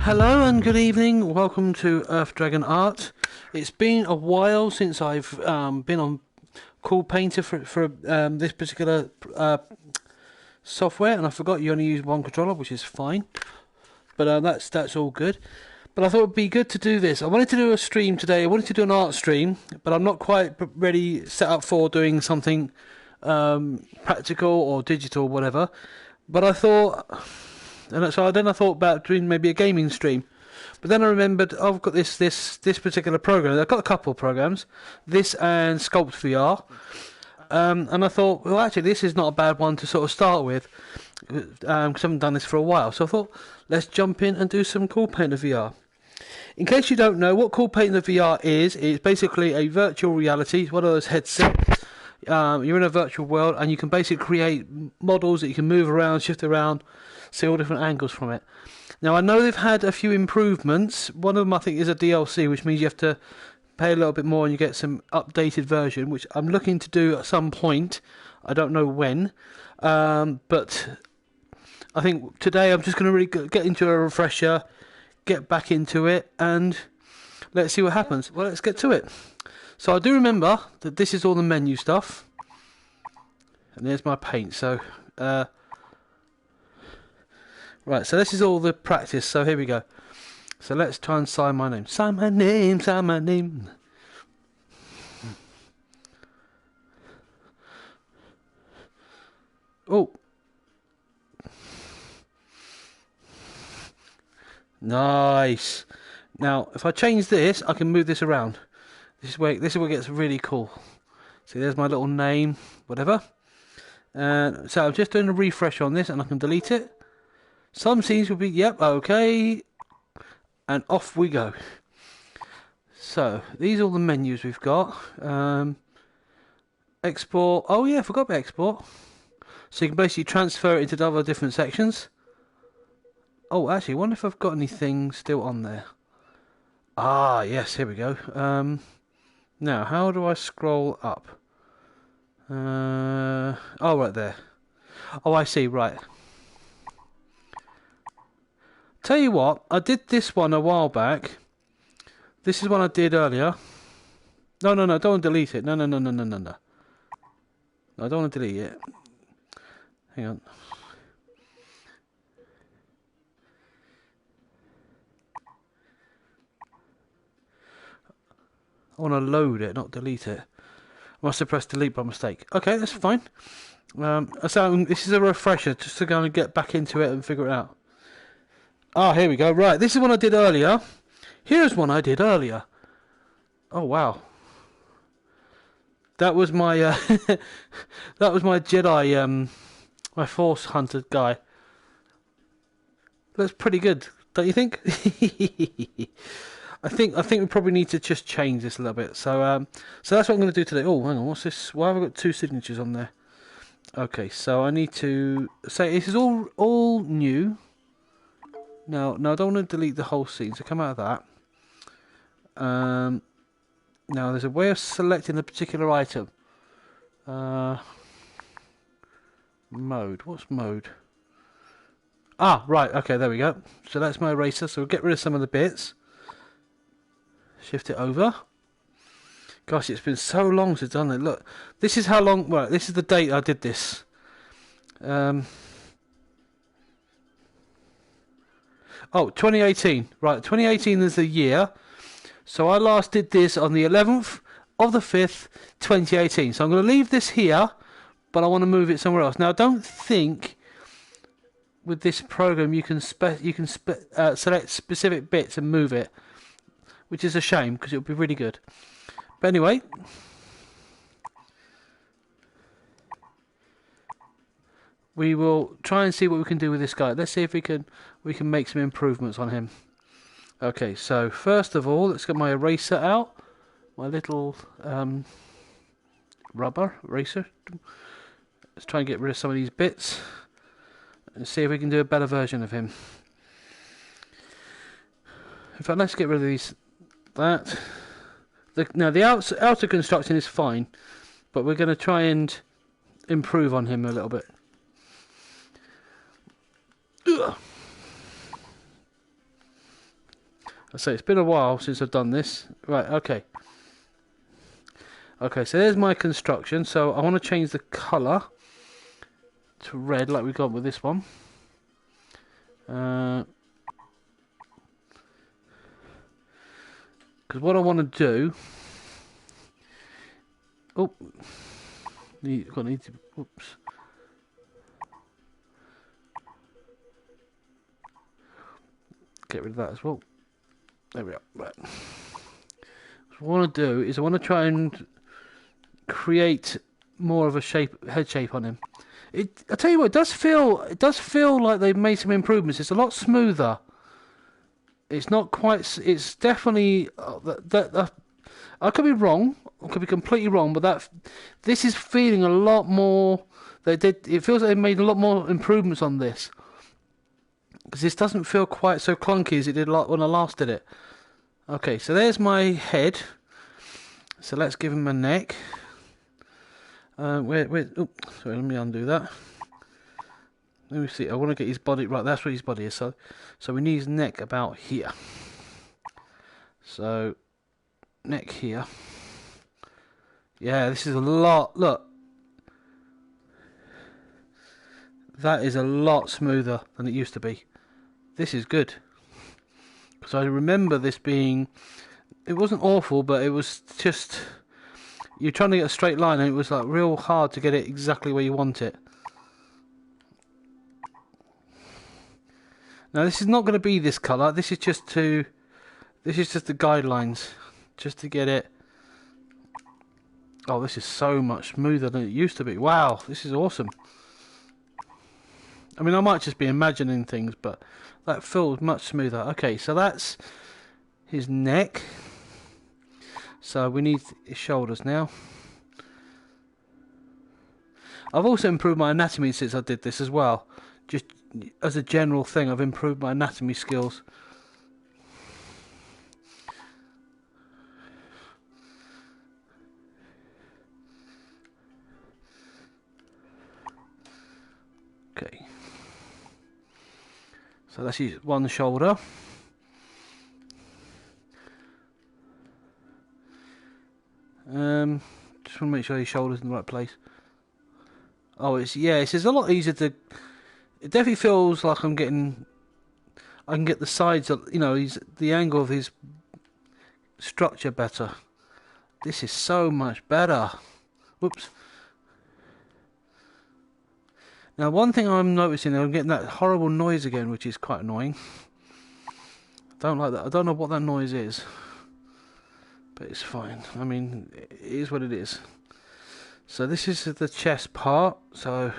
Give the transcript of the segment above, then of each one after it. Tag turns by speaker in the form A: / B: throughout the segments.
A: Hello and good evening, welcome to Earth Dragon Art. It's been a while since I've been on Cool Painter for this particular software, and I forgot you only use one controller, which is fine, but that's all good. But I thought it would be good to do this. I wanted to do a stream today, I wanted to do an art stream, but I'm not quite ready set up for doing something practical or digital, whatever. But I thought... And so then I thought about doing maybe a gaming stream, but then I remembered I've got this particular program. I've got a couple of programs, this and Sculpt VR, and I thought, well, actually, this is not a bad one to sort of start with, because I haven't done this for a while. So I thought, let's jump in and do some Cool PaintR VR. In case you don't know what Cool PaintR VR is, it's basically a virtual reality. It's one of those headsets. You're in a virtual world, and you can basically create models that you can move around, shift around, see all different angles from it. Now, I know they've had a few improvements. One of them, I think, is a DLC, which means you have to pay a little bit more and you get some updated version, which I'm looking to do at some point. I don't know when. But I think today I'm just going to really get into a refresher, get back into it, and let's see what happens. Well, let's get to it. So I do remember that this is all the menu stuff. And there's my paint. So... Right, so this is all the practice, so here we go. So let's try and sign my name. Sign my name, sign my name. Oh. Nice. Now, if I change this, I can move this around. This is where it gets really cool. See, there's my little name, whatever. So I'm just doing a refresh on this, and I can delete it. Some scenes will be, yep, okay, and off we go. So, these are all the menus we've got. Export, oh yeah, I forgot about export. So you can basically transfer it into other different sections. Oh, actually, I wonder if I've got anything still on there. Ah, yes, here we go. Now, how do I scroll up? Oh, right there. Oh, I see, right. Tell you what, I did this one a while back. This is one I did earlier. No, don't want to delete it. No. No, I don't want to delete it. Hang on. I want to load it, not delete it. I must have pressed delete by mistake. Okay, that's fine. So this is a refresher, just to go and get back into it and figure it out. Ah, here we go. Right, this is one I did earlier. Here's one I did earlier. Oh wow, that was my that was my Jedi my Force Hunter guy. That's pretty good, don't you think? I think we probably need to just change this a little bit. So so that's what I'm going to do today. Oh, hang on, what's this? Why have I got two signatures on there? Okay, so I need to say this is all new. No, I don't want to delete the whole scene, so come out of that. Now, there's a way of selecting a particular item. Mode. What's mode? Ah, right, okay, there we go. So that's my eraser, so we'll get rid of some of the bits. Shift it over. Gosh, it's been so long since I've done it. Look, this is how long... Well, this is the date I did this. Oh, 2018. Right, 2018 is the year. So I last did this on the 11th of the 5th, 2018. So I'm going to leave this here, but I want to move it somewhere else. Now, I don't think with this program you can select specific bits and move it, which is a shame because it would be really good. But anyway... we will try and see what we can do with this guy. Let's see if we can make some improvements on him. Okay, so first of all, let's get my eraser out. My little rubber eraser. Let's try and get rid of some of these bits and see if we can do a better version of him. In fact, let's get rid of these. Now the outer construction is fine. but we're going to try and improve on him a little bit. Ugh. I say it's been a while since I've done this. Right, okay. Okay, so there's my construction. So I want to change the colour to red like we got with this one. Because what I want to do... Oh, need to... Oops. Get rid of that as well. There we are. Right. What I want to do is I want to try and create more of a shape, head shape on him. I tell you what, it does feel like they've made some improvements. It's a lot smoother. It's not quite. It's definitely I could be wrong. I could be completely wrong, but this is feeling a lot more. It feels like they made a lot more improvements on this. Because this doesn't feel quite so clunky as it did when I last did it. Okay, so there's my head. So let's give him a neck. Oh, sorry, let me undo that. Let me see. I want to get his body right. That's where his body is. So we need his neck about here. So neck here. Yeah, this is a lot. Look, that is a lot smoother than it used to be. This is good. Because I remember this being... It wasn't awful, but it was just... You're trying to get a straight line and it was like real hard to get it exactly where you want it. Now this is not going to be this colour. This is just the guidelines. Just to get it... Oh, this is so much smoother than it used to be. Wow, this is awesome. I mean, I might just be imagining things, but that feels much smoother. Okay, so that's his neck. So we need his shoulders now. I've also improved my anatomy since I did this as well. Just as a general thing, I've improved my anatomy skills. Okay. So that's his one shoulder. Just want to make sure his shoulder's in the right place. Oh, it's a lot easier to... It definitely feels like I can get the sides of, the angle of his structure better. This is so much better. Whoops. Now, one thing I'm noticing, I'm getting that horrible noise again, which is quite annoying. Don't like that. I don't know what that noise is. But it's fine. I mean, it is what it is. So this is the chest part. So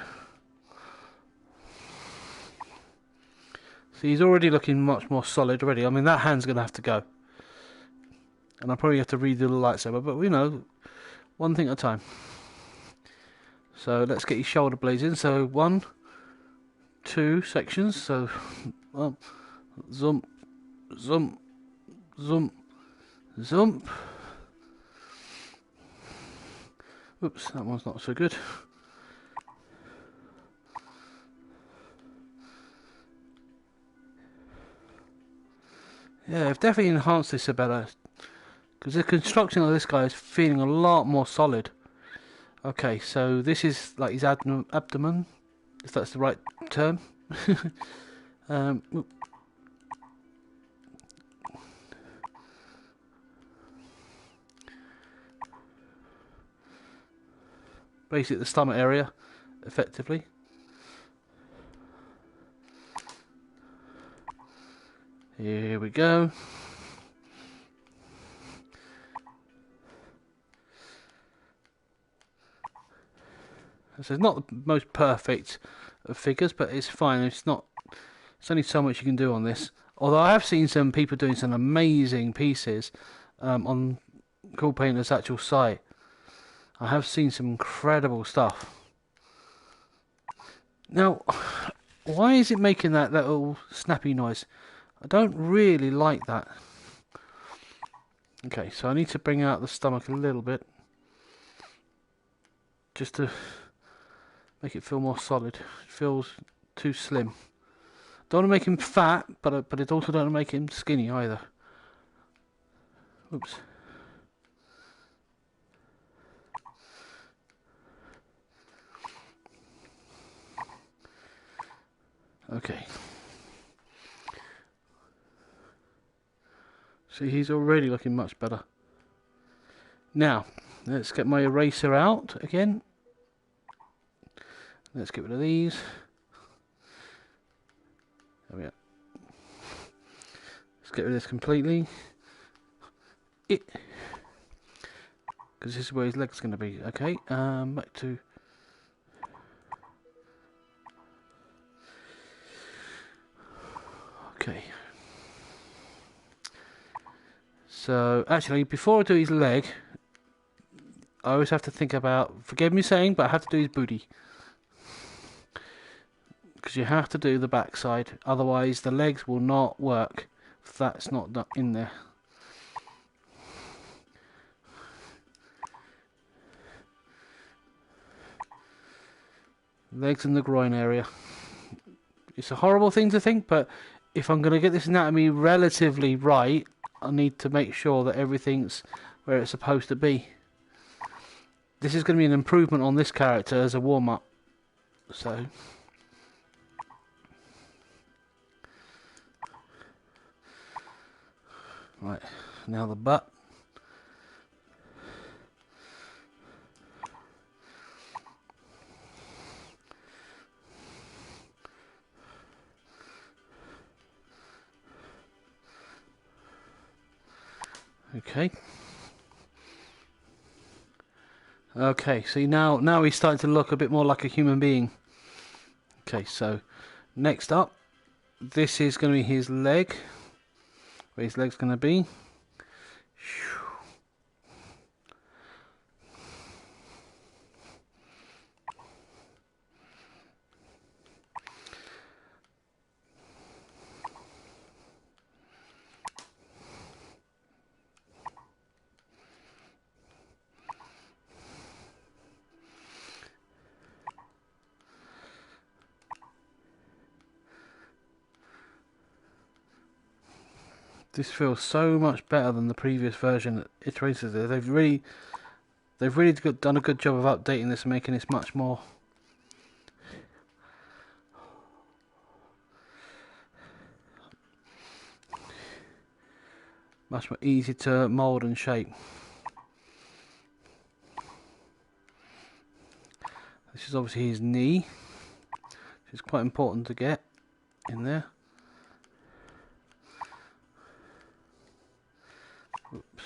A: he's already looking much more solid already. I mean, that hand's going to have to go. And I'll probably have to redo the lightsaber. But, one thing at a time. So let's get your shoulder blades in. So 1, 2 sections. So zoom, zoom, zoom, zoom. Oops, that one's not so good. Yeah, I've definitely enhanced this a better, because the construction of this guy is feeling a lot more solid. Okay, so this is like his abdomen, if that's the right term. Basically the stomach area, effectively. Here we go. So it's not the most perfect of figures, but it's fine. It's only so much you can do on this. Although I have seen some people doing some amazing pieces on Cool PaintR's actual site. I have seen some incredible stuff. Now, why is it making that little snappy noise? I don't really like that. Okay, so I need to bring out the stomach a little bit. just to make it feel more solid. It feels too slim. Don't want to make him fat, but it also don't want to make him skinny either. Oops. Okay. See, he's already looking much better. Now, let's get my eraser out again. Let's get rid of these. There we are. Let's get rid of this completely. Because this is where his leg's going to be. Okay, back to... Okay. So, actually, before I do his leg, I always have to think about, forgive me saying, but I have to do his booty. Because you have to do the backside, otherwise the legs will not work if that's not in there. Legs and the groin area. It's a horrible thing to think, but if I'm going to get this anatomy relatively right, I need to make sure that everything's where it's supposed to be. This is going to be an improvement on this character as a warm-up. So... Right, now the butt. Okay. Okay, see now he's starting to look a bit more like a human being. Okay, so next up, this is going to be his leg. Where his leg's going to be. This feels so much better than the previous version iterated. They've really done a good job of updating this and making this much more easy to mould and shape. This is obviously his knee, which is quite important to get in there. Oops.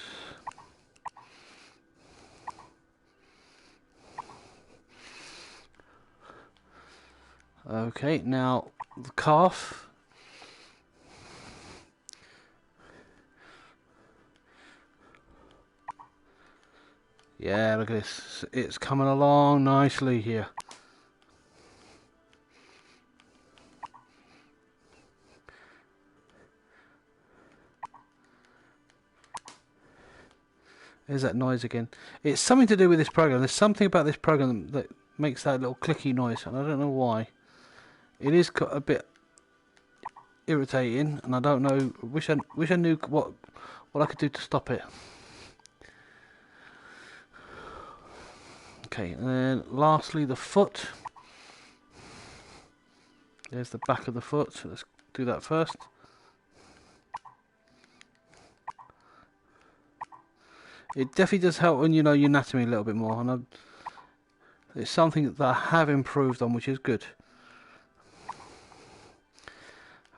A: Okay, now the calf. Yeah, look at this. It's coming along nicely here. There's that noise again. It's something to do with this program. There's something about this program that makes that little clicky noise, and I don't know why. It is a bit irritating, and I don't know. Wish I knew what I could do to stop it. Okay, and then lastly the foot. There's the back of the foot. So let's do that first. It definitely does help when you know your anatomy a little bit more, and it's something that I have improved on, which is good.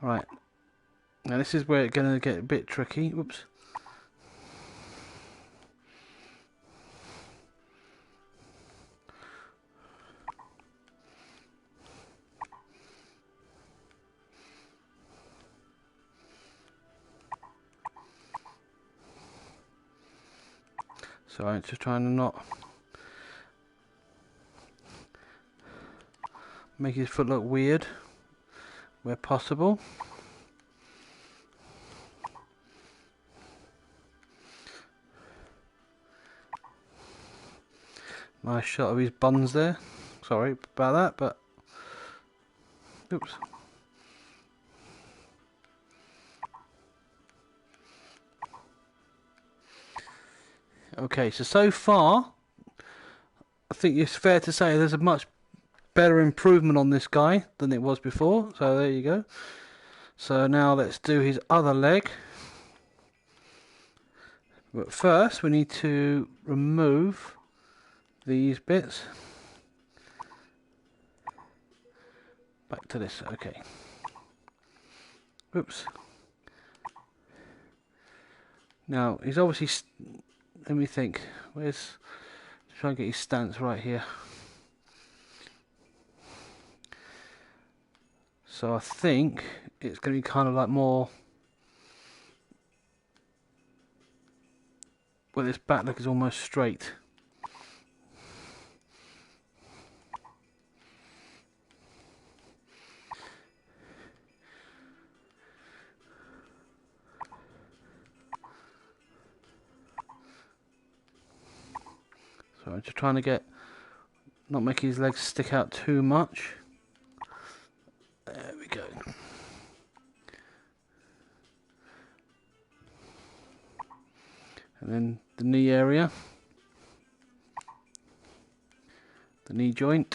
A: Right, now this is where it's going to get a bit tricky. Whoops. So I'm just trying to not make his foot look weird where possible. Nice shot of his buns there. Sorry about that, but oops. Okay, so far I think it's fair to say there's a much better improvement on this guy than it was before. So there you go. So now let's do his other leg. But first we need to remove these bits. Back to this, okay. Oops. Now he's obviously, let me think, try and get his stance right here. So I think it's going to be kind of like more, well, this back leg is almost straight. So I'm just trying to not make his legs stick out too much. There we go. And then the knee area, the knee joint.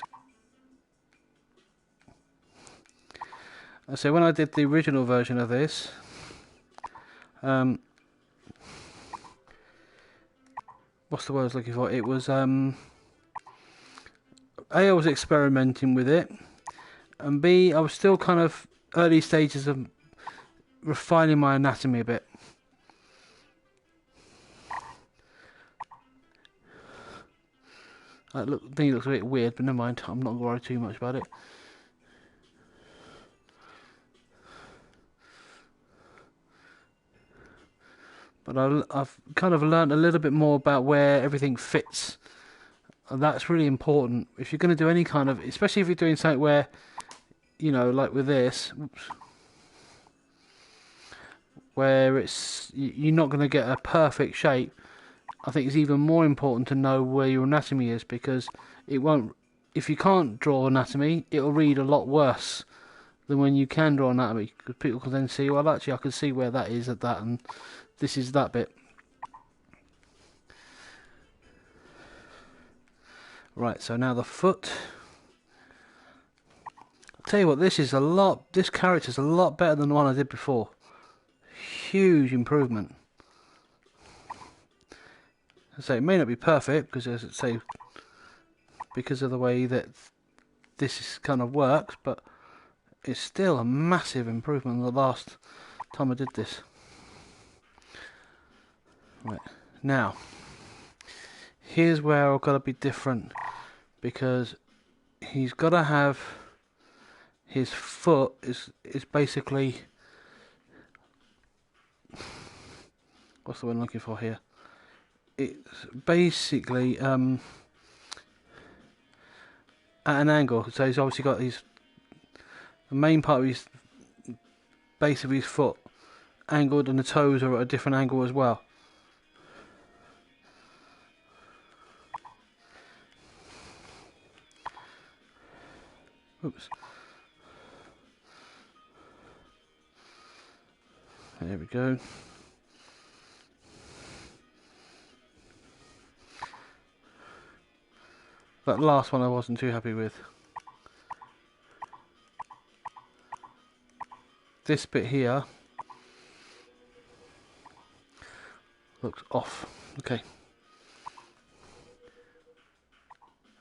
A: So when I did the original version of this, what's the word I was looking for? It was A, I was experimenting with it, and B, I was still kind of early stages of refining my anatomy a bit. I think it looks a bit weird, but never mind. I'm not going to worry too much about it. But I've kind of learned a little bit more about where everything fits. And that's really important. If you're going to do any kind of, especially if you're doing something where, you know, like with this, oops, where you're not going to get a perfect shape. I think it's even more important to know where your anatomy is, because it won't, if you can't draw anatomy, it'll read a lot worse than when you can draw anatomy, because people can then see, well, actually I can see where that is at that, and this is that bit. Right, so now the foot. I'll tell you what, this character's a lot better than the one I did before. Huge improvement. So it may not be perfect, because as I say, because of the way that this kind of works, but it's still a massive improvement than the last time I did this. Right, now here's where I've got to be different, because he's got to have his foot is basically, what's the word I'm looking for here? It's basically at an angle. So he's obviously got the main part of his base of his foot angled, and the toes are at a different angle as well. Oops. There we go. That last one I wasn't too happy with. This bit here looks off. Okay.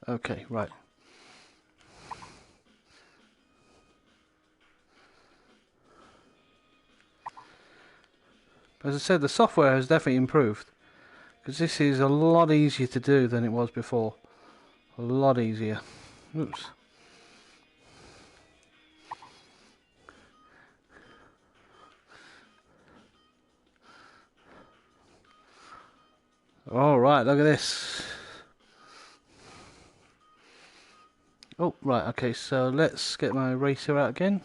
A: Okay, right. As I said, the software has definitely improved, because this is a lot easier to do than it was before. A lot easier. Oops. Alright, look at this. Oh, right, okay, so let's get my eraser out again.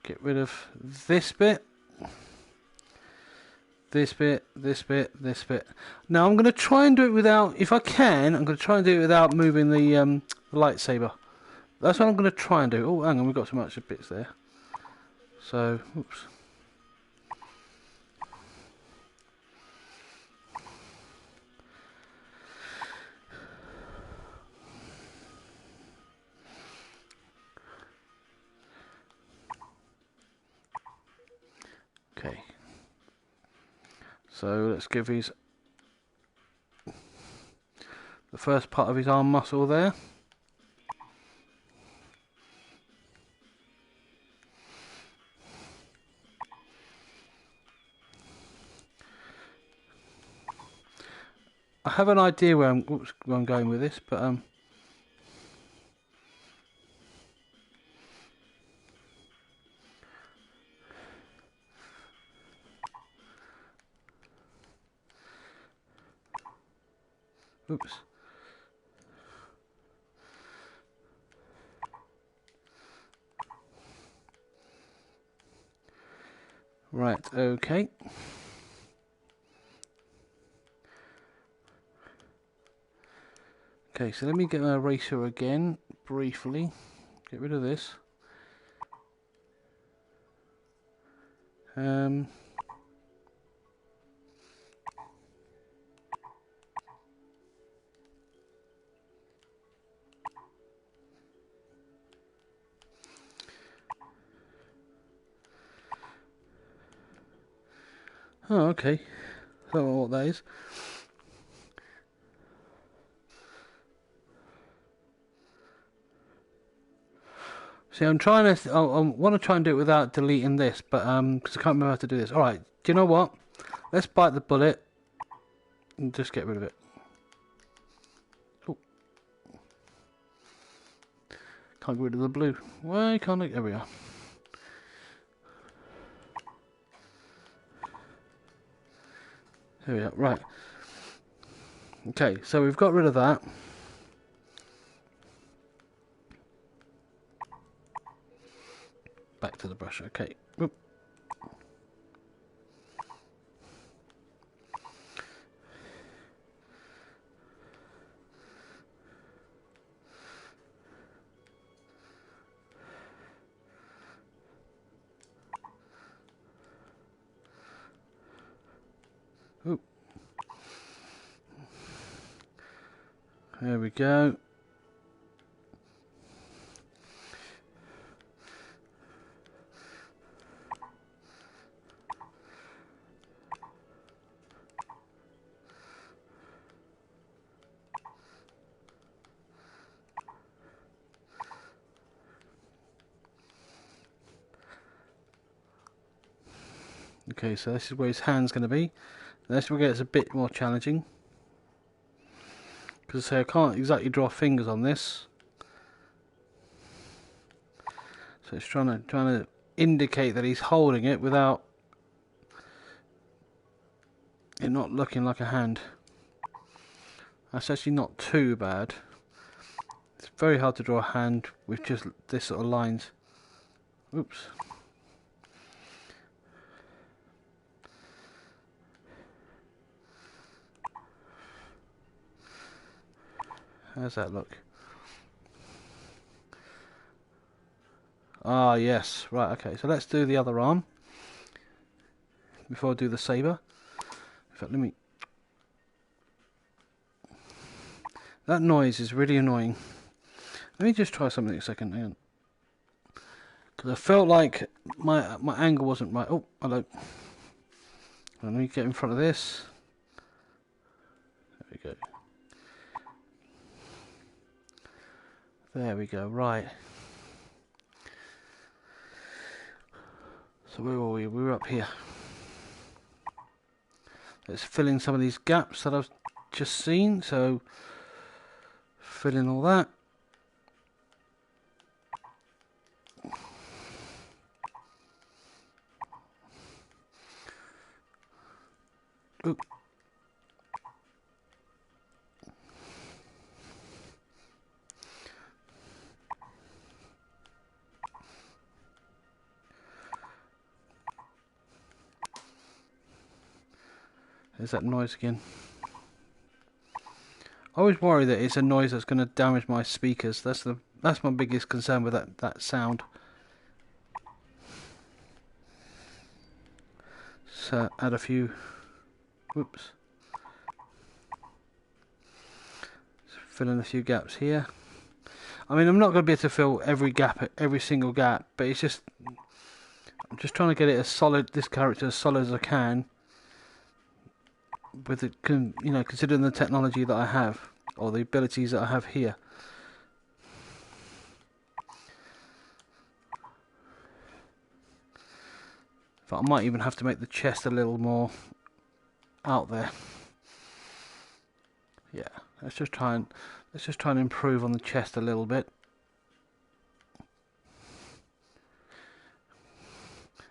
A: Get rid of this bit. this bit, this bit, this bit. Now I'm going to try and do it without, if I can, I'm going to try and do it without moving the lightsaber. That's what I'm going to try and do. Oh, hang on, we've got some extra bits there. So, oops. Okay. So let's give the first part of his arm muscle there. I have an idea where I'm going with this, but oops. Right, okay. Okay, so let me get my eraser again, briefly. Get rid of this. Oh, okay. I don't know what that is. See, I'm trying to. I want to try and do it without deleting this, but because I can't remember how to do this. All right. Do you know what? Let's bite the bullet and just get rid of it. Oh. Can't get rid of the blue. Why can't I? There we are. There we are. Right. Okay, so we've got rid of that. Back to the brush. Okay. Oop. Oop. There we go. Okay, so this is where his hand's going to be. This is where it gets a bit more challenging. Because I say I can't exactly draw fingers on this. So it's trying to indicate that he's holding it without it not looking like a hand. That's actually not too bad. It's very hard to draw a hand with just this sort of lines. Oops. How's that look? Ah, yes. Right, okay. So let's do the other arm before I do the saber. In fact, let me... That noise is really annoying. Let me just try something a second. Hang on. Because I felt like my angle wasn't right. Oh, hello. Let me get in front of this. There we go. There we go. Right. So where were we? We were up here. Let's fill in some of these gaps that I've just seen. So fill in all that. Ooh. There's that noise again. I always worry that it's a noise that's going to damage my speakers. That's my biggest concern with that sound. So add a few. Whoops. Fill in a few gaps here. I mean, I'm not going to be able to fill every gap, every single gap, but it's just I'm just trying to get it as solid. This character as solid as I can. With it, you know, considering the technology that I have, or the abilities that I have here. But I might even have to make the chest a little more out there. Yeah, let's just try and improve on the chest a little bit.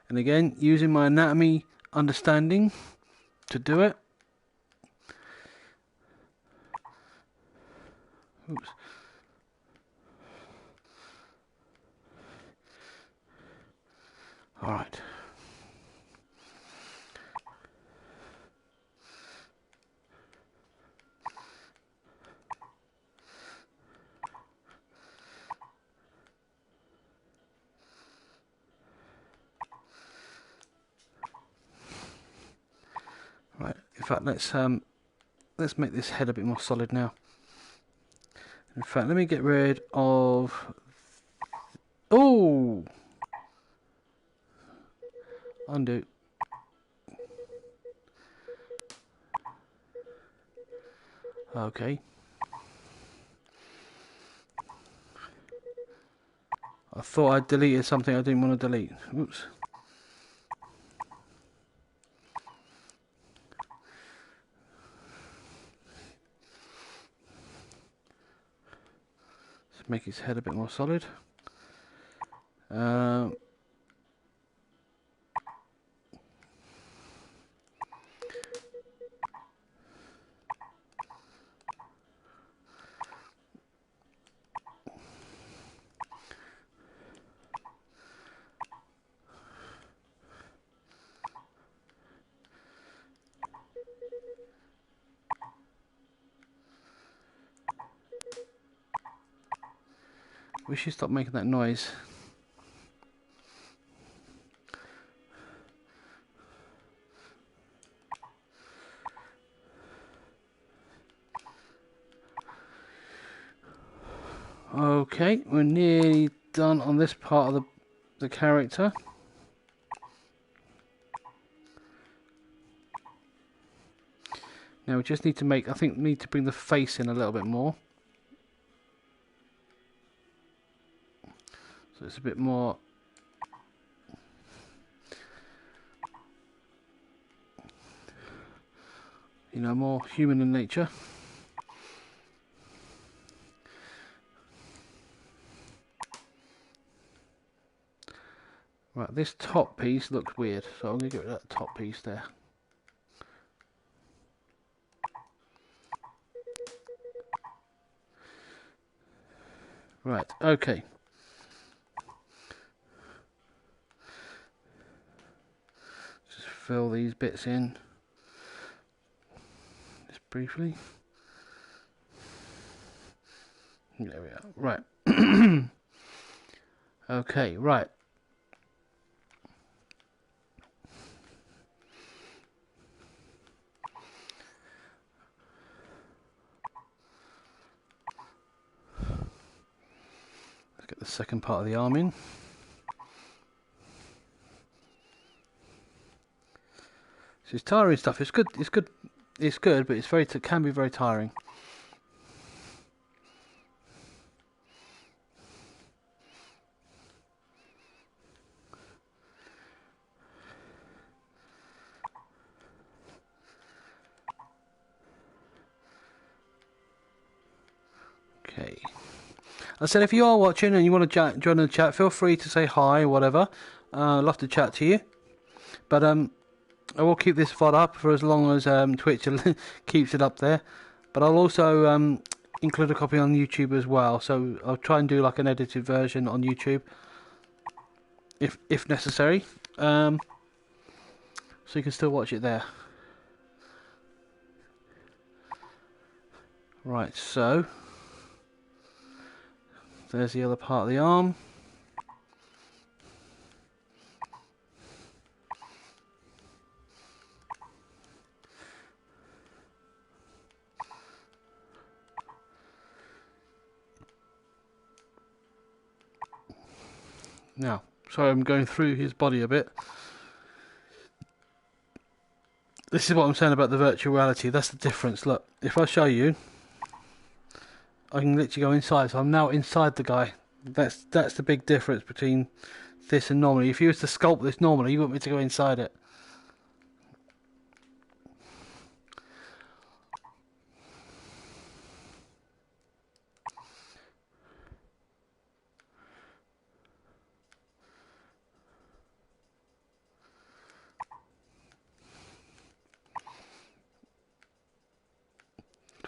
A: And again, using my anatomy understanding to do it. Oops. All right. Right. In fact, let's make this head a bit more solid now. In fact, let me get rid of... Oh! Undo. Okay. I thought I deleted something I didn't want to delete. Oops. Make his head a bit more solid. We should stop making that noise. Okay, we're nearly done on this part of the character. Now we just need to make, I think we need to bring the face in a little bit more. So it's a bit more, you know, more human in nature. Right, this top piece looks weird, so I'm going to get rid of that top piece there. Right, okay. Just fill these bits in. Just briefly. There we are. Right. Okay, right. Get the second part of the arm in. So it's tiring stuff. It's good. It's good. It's good, but it's very can be very tiring. Okay. I said, if you are watching and you want to join the chat, feel free to say hi or whatever. I'd love to chat to you. But I will keep this VOD up for as long as Twitch keeps it up there. But I'll also include a copy on YouTube as well. So I'll try and do like an edited version on YouTube, if necessary. So you can still watch it there. Right, so there's the other part of the arm. Now, sorry, I'm going through his body a bit. This is what I'm saying about the virtual reality. That's the difference. Look, if I show you, I can literally go inside. So I'm now inside the guy. That's the big difference between this and normally. If you was to sculpt this normally, you want me to go inside it.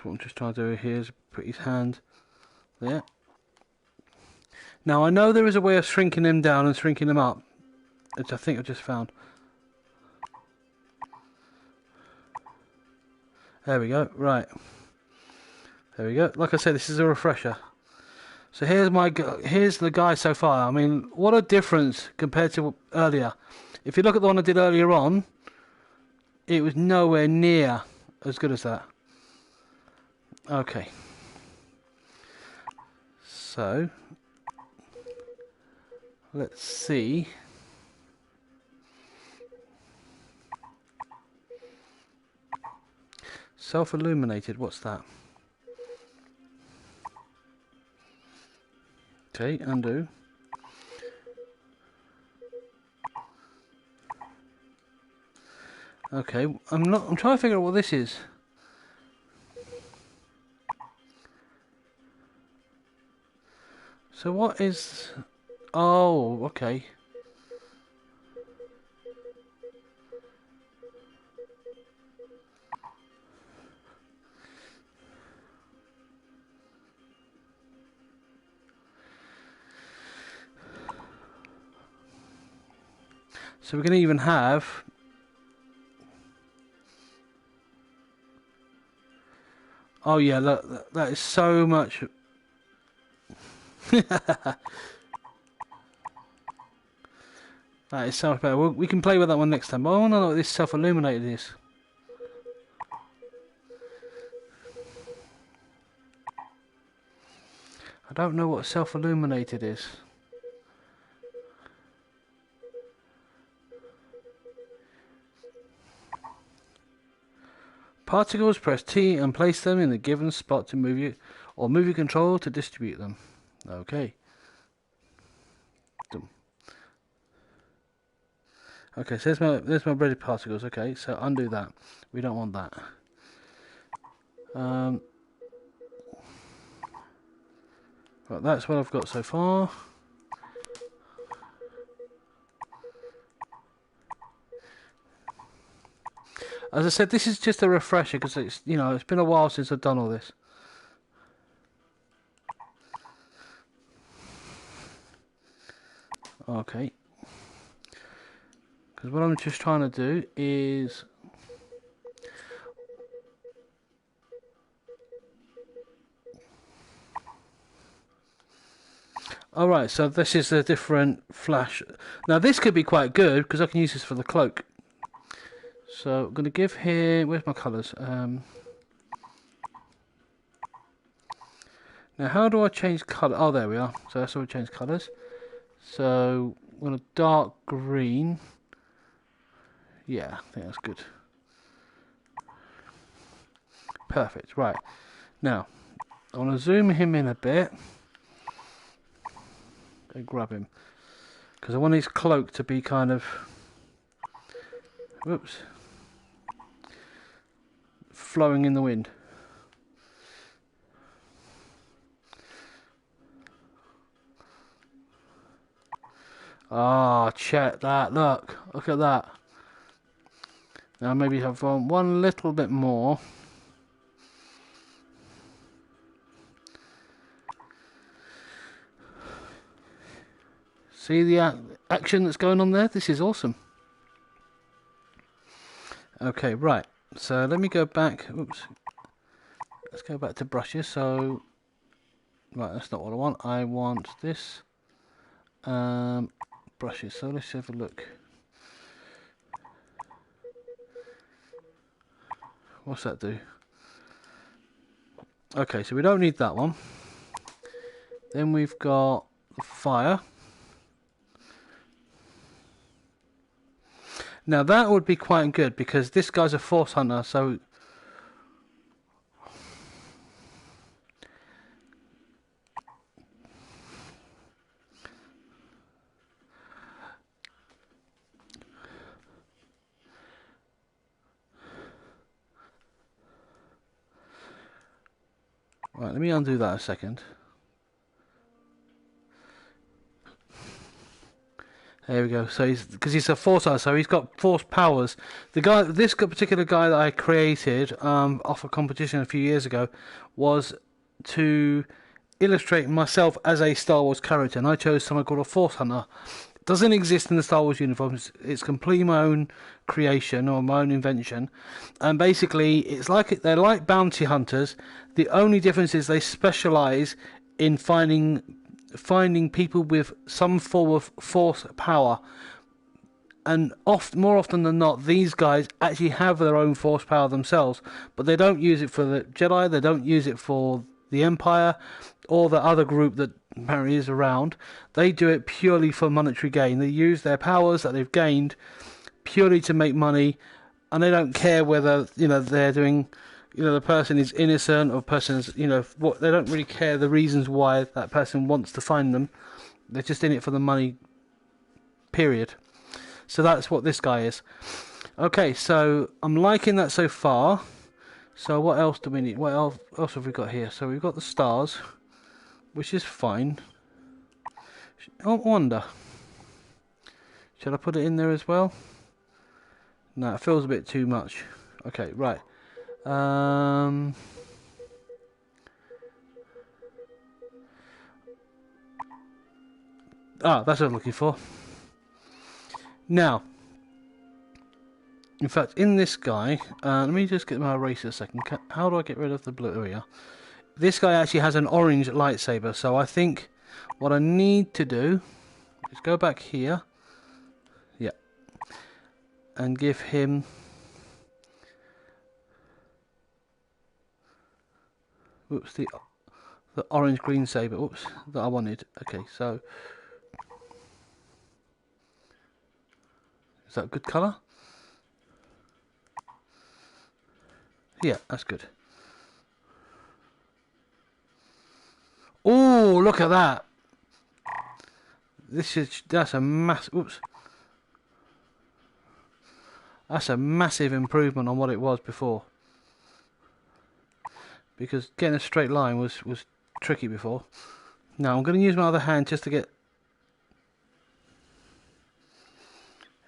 A: What I'm just trying to do here is put his hand there. Now I know there is a way of shrinking him down and shrinking him up, which I think I just found. There we go. Right. There we go. Like I said, this is a refresher. So here's the guy so far. I mean, what a difference compared to earlier. If you look at the one I did earlier on, it was nowhere near as good as that. Okay. So let's see. Self-illuminated, what's that? Okay, undo. Okay, I'm trying to figure out what this is. So what is... Oh, okay. So we're going to even have... Oh yeah, look, that is so much... That is so much better. We can play with that one next time. But I want to know what this self-illuminated is. I don't know what self-illuminated is. Particles, press T and place them in the given spot to move you, or move your control to distribute them. Okay. Okay, so there's my breaded particles. Okay, so undo that. We don't want that. Right, that's what I've got so far. As I said, this is just a refresher because it's it's been a while since I've done all this. Okay. Because what I'm just trying to do is... Alright, so this is a different flash. Now this could be quite good because I can use this for the cloak. So I'm going to give here... Where's my colours? Now how do I change colour? Oh, there we are. So that's how we change colours. So I'm going to dark green. Yeah, I think that's good. Perfect. Right. Now, I want to zoom him in a bit. And grab him. Because I want his cloak to be kind of... Whoops. Flowing in the wind. Ah, check that. Look at that. Now maybe have one little bit more. See the action that's going on there? This is awesome. Okay, right. So let me go back. Oops. let's go back to brushes. So, right, that's not what I want. I want this. Brushes. So let's have a look. What's that do? Okay, so we don't need that one. Then we've got fire. Now that would be quite good because this guy's a force hunter, so right, let me undo that a second. There we go. So because he's a force hunter, so he's got force powers. This particular guy that I created off a competition a few years ago, was to illustrate myself as a Star Wars character, and I chose someone called a force hunter. It doesn't exist in the Star Wars uniforms. It's completely my own creation or my own invention, and basically they're like bounty hunters. The only difference is they specialize in finding people with some form of force power, and more often than not, these guys actually have their own force power themselves, but they don't use it for the Jedi, they don't use it for the Empire or the other group that apparently is around. They do it purely for monetary gain. They use their powers that they've gained purely to make money, and they don't care whether they're doing the person is innocent or person is what. They don't really care the reasons why that person wants to find them. They're just in it for the money, period. So that's what this guy is. Okay, so I'm liking that so far. So what else do we need? What else have we got here? So we've got the stars, which is fine. I wonder, should I put it in there as well? No, it feels a bit too much. Okay, right. That's what I'm looking for. Now, in fact, in this guy, let me just get my eraser a second. How do I get rid of the blue? There we are. This guy actually has an orange lightsaber, so I think what I need to do is go back here. Yeah. And give him... Oops, the orange green saber. Oops, that I wanted. Okay, so is that a good colour? Yeah, that's good. Oh, look at that! That's a oops. That's a massive improvement on what it was before. Because getting a straight line was tricky before. Now I'm going to use my other hand just to get...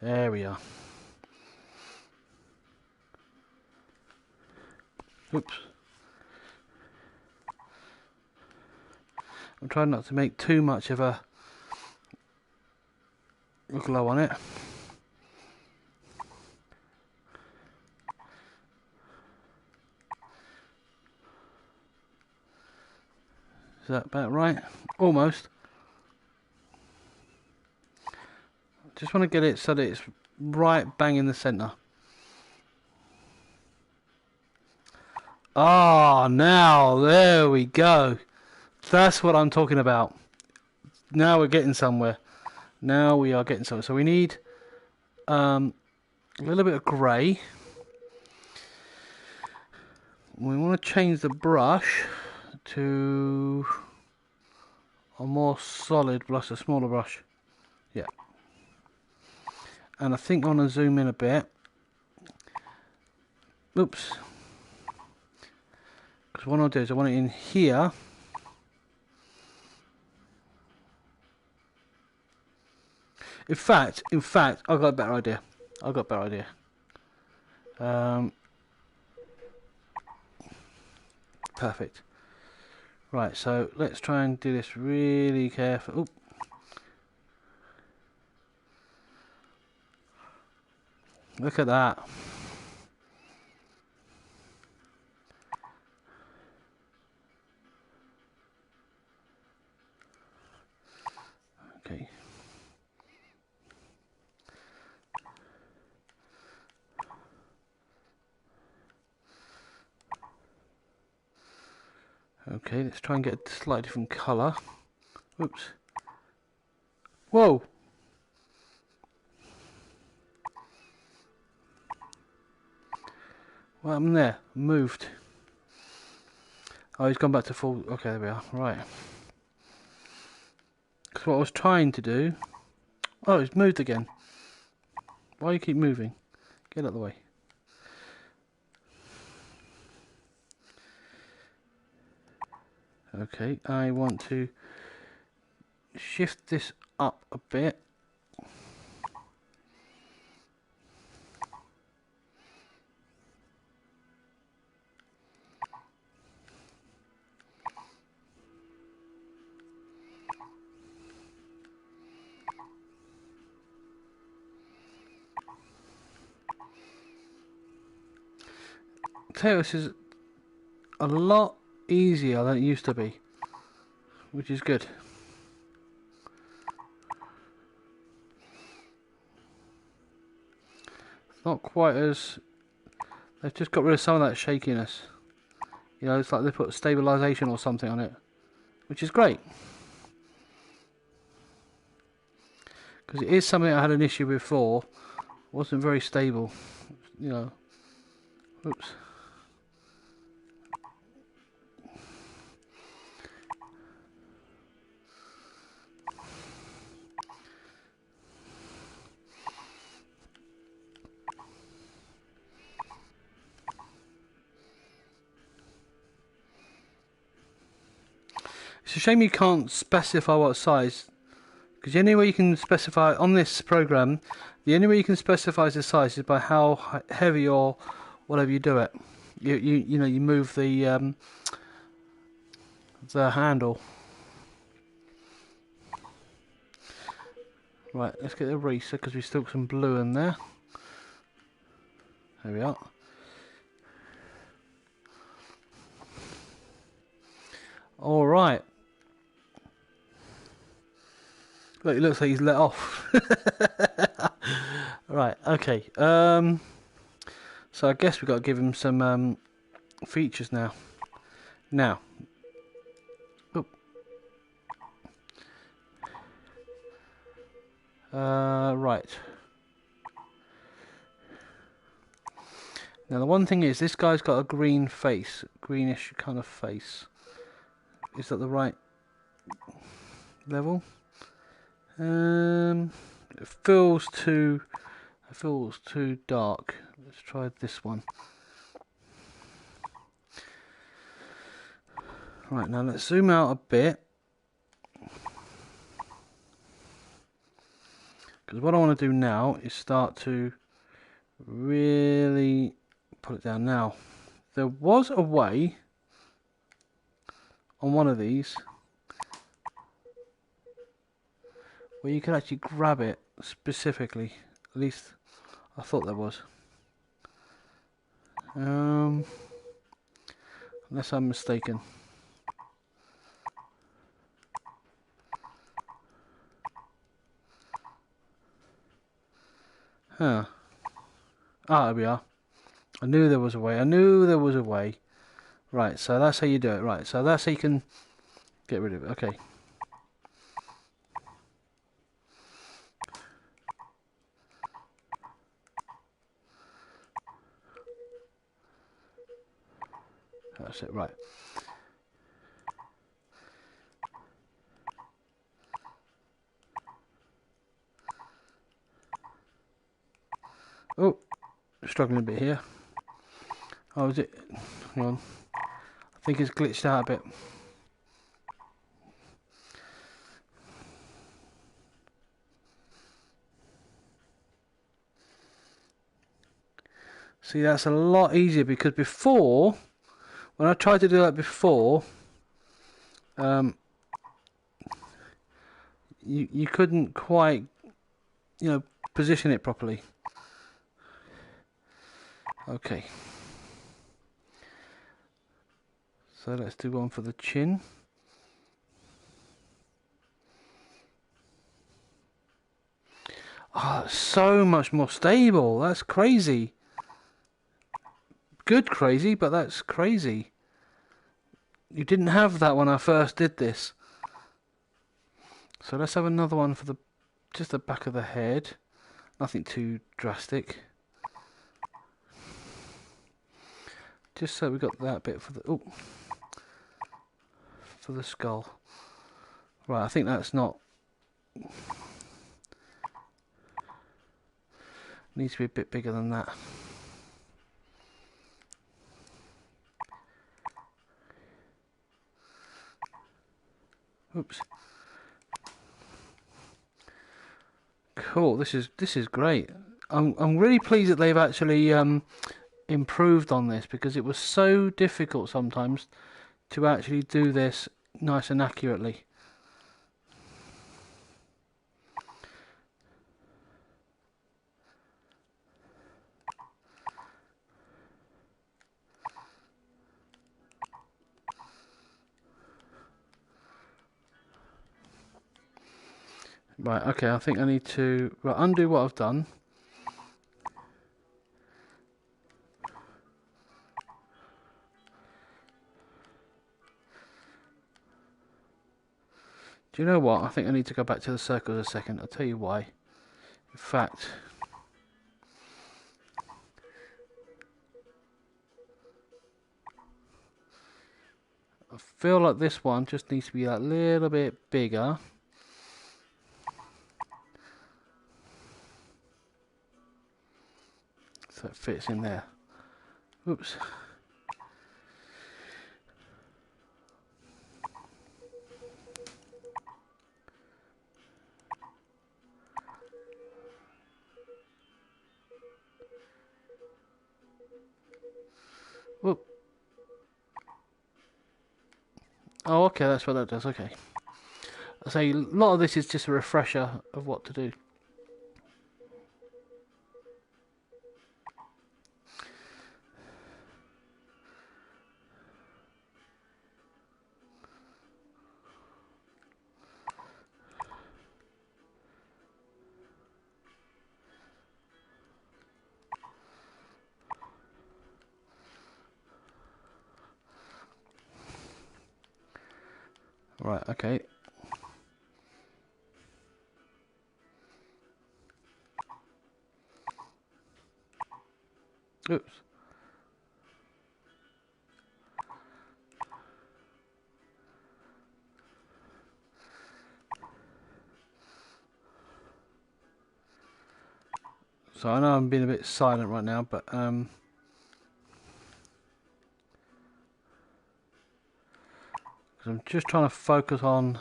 A: There we are. Oops. I'm trying not to make too much of a glow on it. Is that about right? Almost. Just want to get it so that it's right bang in the centre. Ah, now there we go. That's what I'm talking about. Now we're getting somewhere. Now we are getting somewhere. So we need a little bit of grey. We want to change the brush to a more solid brush, a smaller brush. Yeah. And I think I want to zoom in a bit. Oops. Because what I'll do is I want it in here. In fact, I've got a better idea. Perfect. Right, so let's try and do this really careful. Oop. Look at that. Okay. Okay, let's try and get a slightly different colour. Oops. Whoa! What happened there? Moved. Oh, he's gone back to full. Okay, there we are. Right. Because what I was trying to do. Oh, it's moved again. Why do you keep moving? Get out of the way. Okay, I want to shift this up a bit. This is a lot easier than it used to be, which is good. It's not quite as... They've just got rid of some of that shakiness. You know, it's like they put stabilisation or something on it, which is great. Because it is something I had an issue before. It wasn't very stable, you know. Oops. It's a shame you can't specify what size, because the only way you can specify on this program, the only way you can specify the size is by how heavy or whatever you do it. You know, you move the handle. Right, let's get the eraser because we still got some blue in there. There we are. All right. Look, it looks like he's let off. Right, okay. So I guess we've got to give him some features now. Now. Oop. Right. Now the one thing is, this guy's got a green face. Greenish kind of face. Is that the right level? It feels too dark. Let's try this one. Right, now let's zoom out a bit, because what I want to do now is start to really put it down. Now, there was a way on one of these where you could actually grab it specifically. At least I thought there was. Unless I'm mistaken. Huh. Ah, there we are. I knew there was a way. I knew there was a way. Right, so that's how you do it. Right, so that's how you can get rid of it. Okay. That's it, right. Oh, struggling a bit here. Oh, is it? Hang on. I think it's glitched out a bit. See, that's a lot easier, because before, when I tried to do that before, you couldn't quite, you know, position it properly. Okay. So let's do one for the chin. Oh, it's so much more stable. That's crazy. Good crazy, but that's crazy. You didn't have that when I first did this. So let's have another one for just the back of the head. Nothing too drastic. Just so we got that bit for the skull. Right, I think that's not. Needs to be a bit bigger than that. Oops. Cool. This is great. I'm really pleased that they've actually improved on this, because it was so difficult sometimes to actually do this nice and accurately. Right, okay, I think I need to undo what I've done. Do you know what? I think I need to go back to the circles a second. I'll tell you why. In fact, I feel like this one just needs to be a little bit bigger. So it fits in there. Oops. Whoop. Oh, okay, that's what that does. Okay. I say a lot of this is just a refresher of what to do. Right, okay. Oops. So I know I'm being a bit silent right now, but I'm just trying to focus on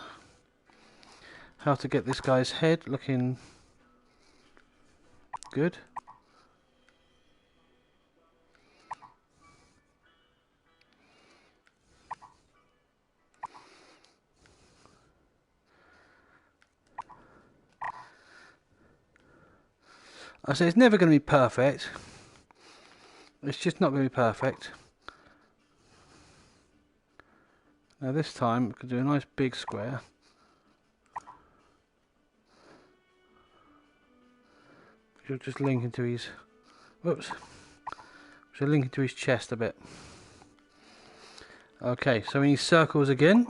A: how to get this guy's head looking good. I say it's never going to be perfect. It's just not going to be perfect. Now this time we can do a nice big square. Which will just link into his, whoops, which will link into his chest a bit. Okay, so we need circles again.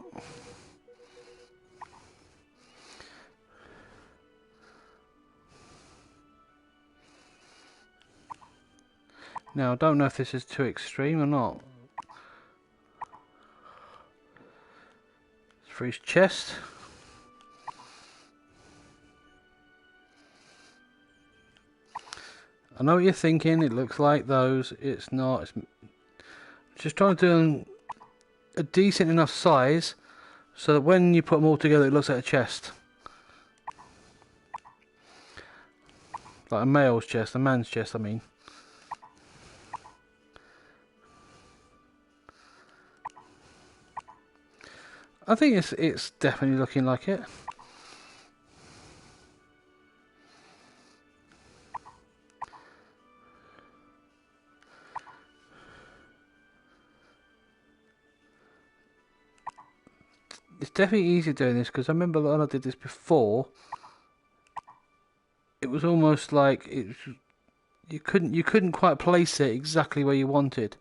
A: Now I don't know if this is too extreme or not. For his chest. I know what you're thinking, it looks like those. It's not. It's just trying to do a decent enough size so that when you put them all together it looks like a chest. Like a male's chest, a man's chest I mean. I think it's definitely looking like it. It's definitely easier doing this because I remember when I did this before, it was almost like you couldn't quite place it exactly where you wanted.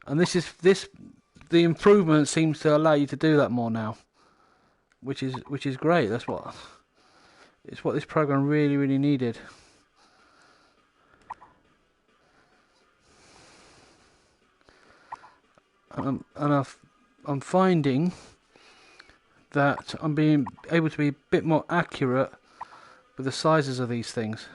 A: And the improvement seems to allow you to do that more now, which is great. It's what this program really needed. And I'm finding that I'm being able to be a bit more accurate with the sizes of these things.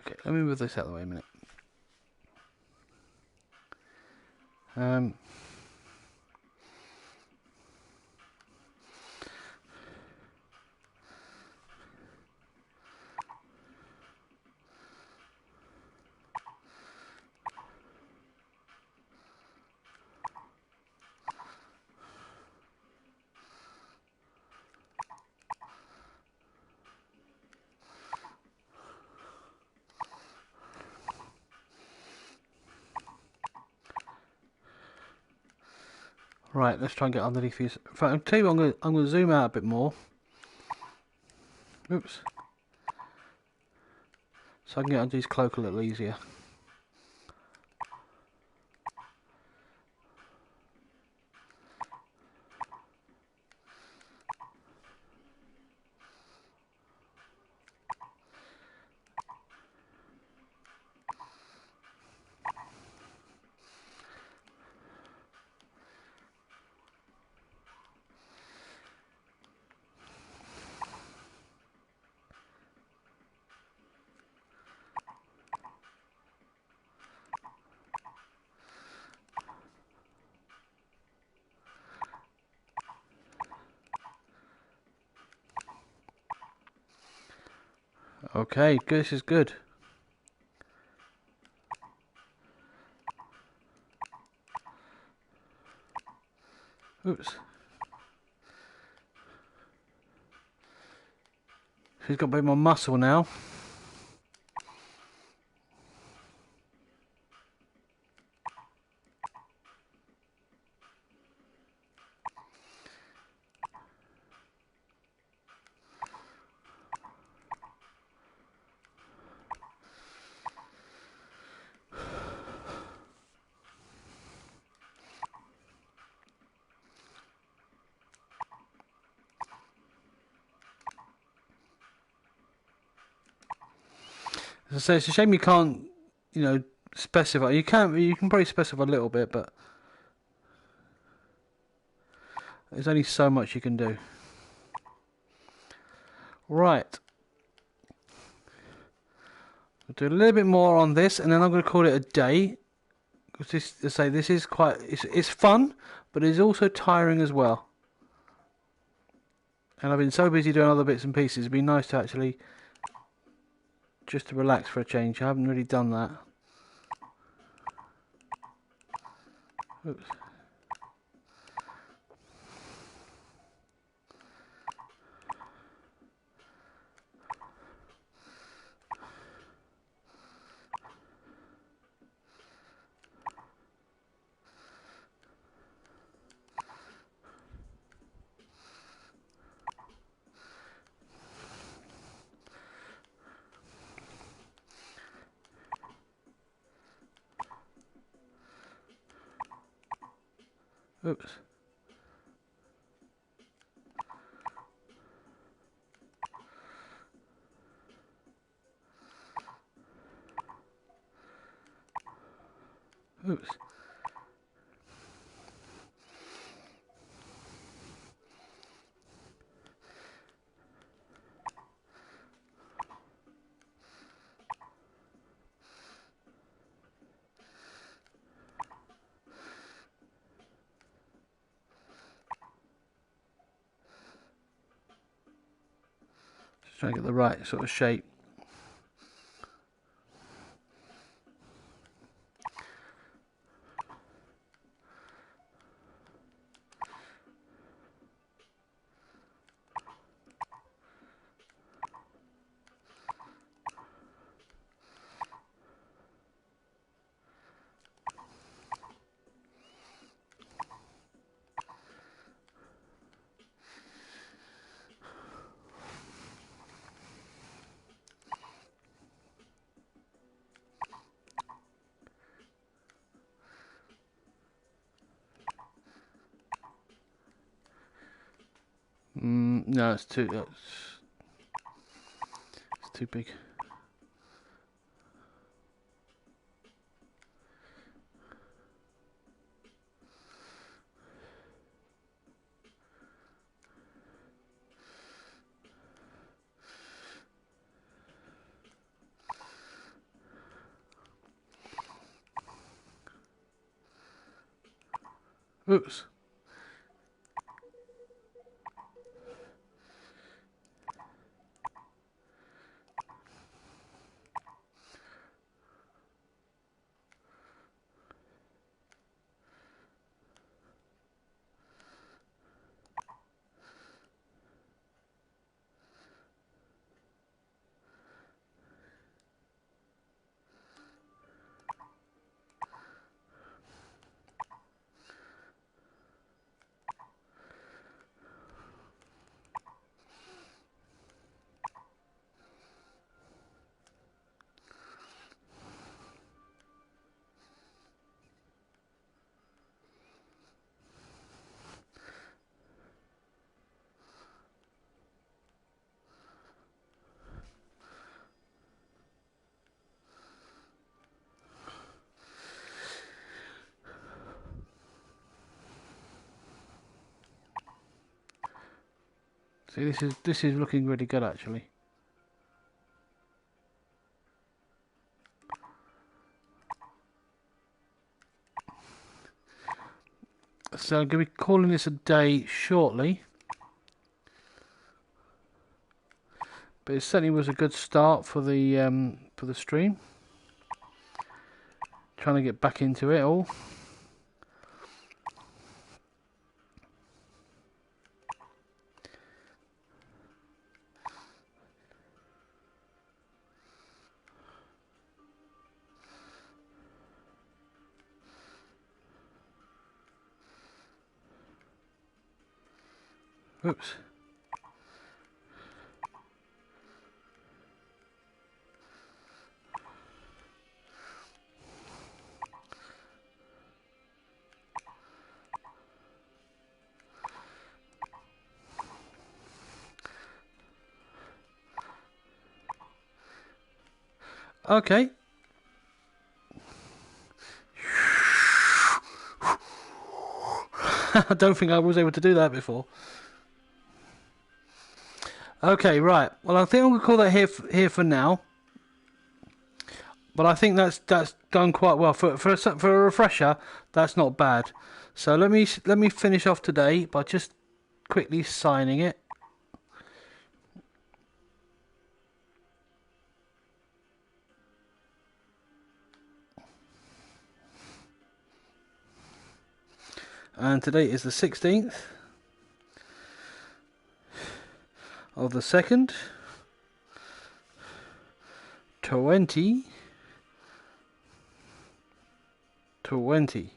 A: Okay, let me move this out of the way a minute. Right, let's try and get underneath these. In fact, I'll tell you what, I'm going to zoom out a bit more. Oops. So I can get under his cloak a little easier. Okay, this is good. Oops. He's got a bit more muscle now. As I say, it's a shame you can't, specify. You can probably specify a little bit, but there's only so much you can do. Right. I'll do a little bit more on this, and then I'm going to call it a day. Because this is quite, it's fun, but it's also tiring as well. And I've been so busy doing other bits and pieces. It'd be nice to actually just to relax for a change. I haven't really done that. Oops. Oops. Oops. Just trying to get the right sort of shape. No, it's too big. Oops. See, this is looking really good actually. So I'm going to be calling this a day shortly. But it certainly was a good start for the stream. Trying to get back into it all. Oops. Okay. I don't think I was able to do that before. Okay, right. Well, I think I'm going to call that here for now. But I think that's done quite well for a refresher. That's not bad. So let me finish off today by just quickly signing it. And today is the 16th of the 2nd, 2020.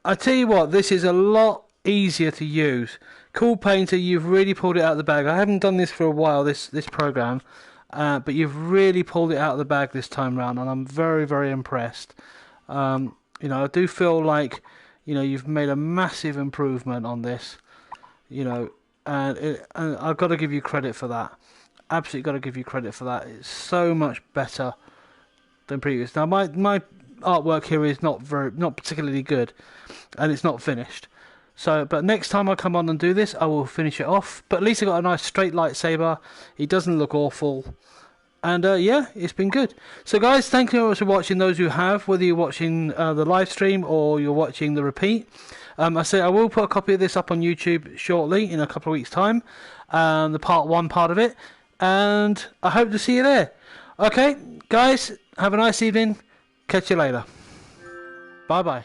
A: I tell you what, this is a lot easier to use. Cool Painter, you've really pulled it out of the bag. I haven't done this for a while, this program, but you've really pulled it out of the bag this time round, and I'm very, very impressed. You know, I do feel like, you know, you've made a massive improvement on this, you know, and I've got to give you credit for that. Absolutely got to give you credit for that. It's so much better than previous. Now, my artwork here is not particularly good, and it's not finished. So, but next time I come on and do this, I will finish it off. But at least I got a nice straight lightsaber. It doesn't look awful. And yeah, it's been good. So guys, thank you very much for watching, those who have, whether you're watching the live stream or you're watching the repeat. I say I will put a copy of this up on YouTube shortly, in a couple of weeks' time, the part 1 part of it. and I hope to see you there. Okay, guys, have a nice evening. Catch you later. Bye bye.